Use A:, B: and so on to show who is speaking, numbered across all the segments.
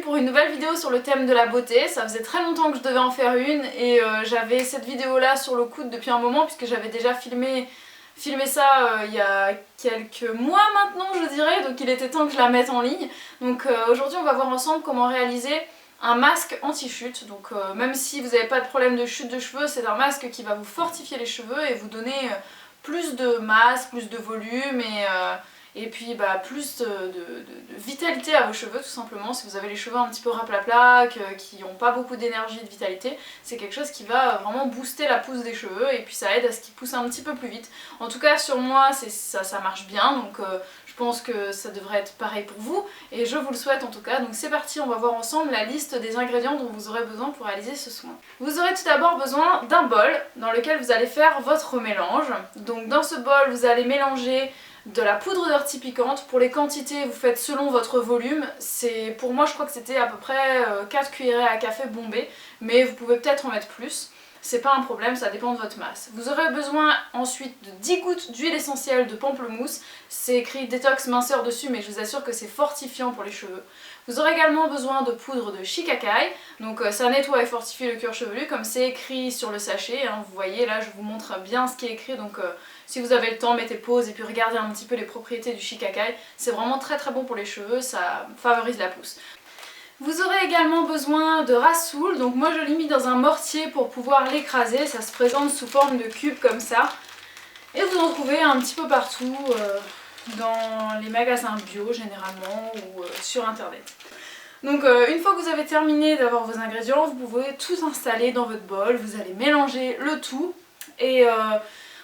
A: pour une nouvelle vidéo sur le thème de la beauté. Ça faisait très longtemps que je devais en faire une et j'avais cette vidéo là sur le coude depuis un moment puisque j'avais déjà filmé ça il y a quelques mois maintenant je dirais, donc il était temps que je la mette en ligne. Donc aujourd'hui on va voir ensemble comment réaliser un masque anti-chute. Donc même si vous n'avez pas de problème de chute de cheveux, c'est un masque qui va vous fortifier les cheveux et vous donner plus de masse, plus de volume et puis plus de vitalité à vos cheveux tout simplement. Si vous avez les cheveux un petit peu raplapla, qui n'ont pas beaucoup d'énergie et de vitalité, c'est quelque chose qui va vraiment booster la pousse des cheveux et puis ça aide à ce qu'ils poussent un petit peu plus vite. En tout cas sur moi ça marche bien, donc je pense que ça devrait être pareil pour vous et je vous le souhaite en tout cas. Donc c'est parti, on va voir ensemble la liste des ingrédients dont vous aurez besoin pour réaliser ce soin. Vous aurez tout d'abord besoin d'un bol dans lequel vous allez faire votre mélange. Donc dans ce bol vous allez mélanger de la poudre d'ortie piquante. Pour les quantités vous faites selon votre volume. Pour moi je crois que c'était à peu près 4 cuillerées à café bombées, mais vous pouvez peut-être en mettre plus. C'est pas un problème, ça dépend de votre masse. Vous aurez besoin ensuite de 10 gouttes d'huile essentielle de pamplemousse. C'est écrit détox minceur dessus, mais je vous assure que c'est fortifiant pour les cheveux. Vous aurez également besoin de poudre de shikakai. Donc ça nettoie et fortifie le cuir chevelu comme c'est écrit sur le sachet. Hein. Vous voyez là, je vous montre bien ce qui est écrit. Donc si vous avez le temps, mettez pause et puis regardez un petit peu les propriétés du shikakai. C'est vraiment très bon pour les cheveux, ça favorise la pousse. Vous aurez également besoin de rassoul, donc moi je l'ai mis dans un mortier pour pouvoir l'écraser, ça se présente sous forme de cube comme ça. Et vous en trouvez un petit peu partout, dans les magasins bio généralement ou sur internet. Donc une fois que vous avez terminé d'avoir vos ingrédients, vous pouvez tout installer dans votre bol, vous allez mélanger le tout. Et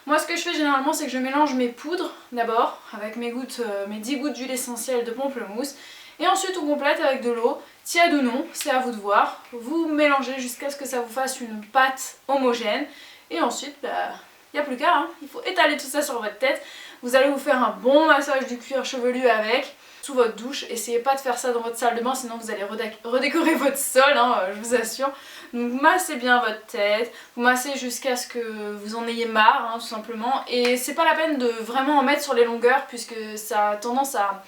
A: moi ce que je fais généralement c'est que je mélange mes poudres d'abord avec mes 10 gouttes d'huile essentielle de pamplemousse. Et ensuite on complète avec de l'eau, tiède ou non, c'est à vous de voir. Vous mélangez jusqu'à ce que ça vous fasse une pâte homogène. Et ensuite, il n'y a plus qu'à, hein. Il faut étaler tout ça sur votre tête. Vous allez vous faire un bon massage du cuir chevelu avec, sous votre douche. Essayez pas de faire ça dans votre salle de bain, sinon vous allez redécorer votre sol, hein, je vous assure. Donc massez bien votre tête, vous massez jusqu'à ce que vous en ayez marre, hein, tout simplement. Et c'est pas la peine de vraiment en mettre sur les longueurs, puisque ça a tendance à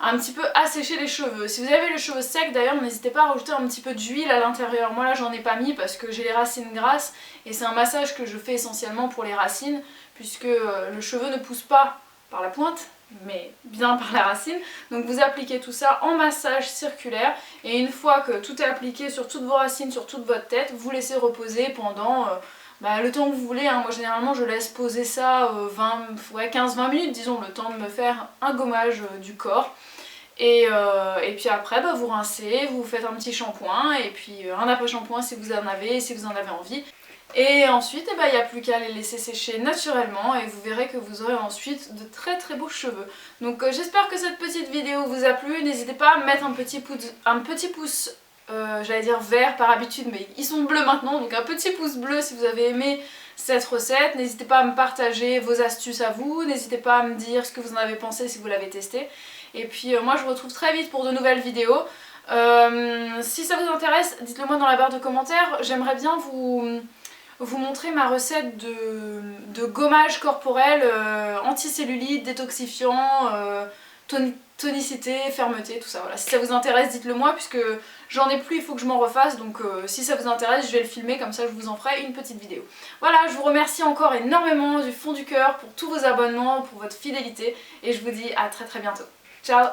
A: un petit peu assécher les cheveux. Si vous avez les cheveux secs d'ailleurs, n'hésitez pas à rajouter un petit peu d'huile à l'intérieur. Moi là j'en ai pas mis parce que j'ai les racines grasses et c'est un massage que je fais essentiellement pour les racines, puisque le cheveu ne pousse pas par la pointe mais bien par la racine. Donc vous appliquez tout ça en massage circulaire et une fois que tout est appliqué sur toutes vos racines, sur toute votre tête, vous laissez reposer pendant le temps que vous voulez, hein. Moi généralement je laisse poser ça 15-20 minutes, disons, le temps de me faire un gommage du corps. Et puis après vous rincez, vous faites un petit shampoing et puis un après-shampoing si vous en avez envie. Et ensuite il n'y a plus qu'à les laisser sécher naturellement et vous verrez que vous aurez ensuite de très beaux cheveux. Donc j'espère que cette petite vidéo vous a plu. N'hésitez pas à me mettre un petit pouce j'allais dire vert par habitude, mais ils sont bleus maintenant, donc un petit pouce bleu si vous avez aimé cette recette. N'hésitez pas à me partager vos astuces à vous, n'hésitez pas à me dire ce que vous en avez pensé si vous l'avez testé. Et puis moi je vous retrouve très vite pour de nouvelles vidéos. Si ça vous intéresse, dites-le moi dans la barre de commentaires. J'aimerais bien vous montrer ma recette de gommage corporel anticellulite, détoxifiant, tonicité, fermeté, tout ça. Voilà. Si ça vous intéresse, dites-le moi puisque j'en ai plus, il faut que je m'en refasse. Donc si ça vous intéresse, je vais le filmer, comme ça je vous en ferai une petite vidéo. Voilà, je vous remercie encore énormément du fond du cœur pour tous vos abonnements, pour votre fidélité et je vous dis à très bientôt. Ciao!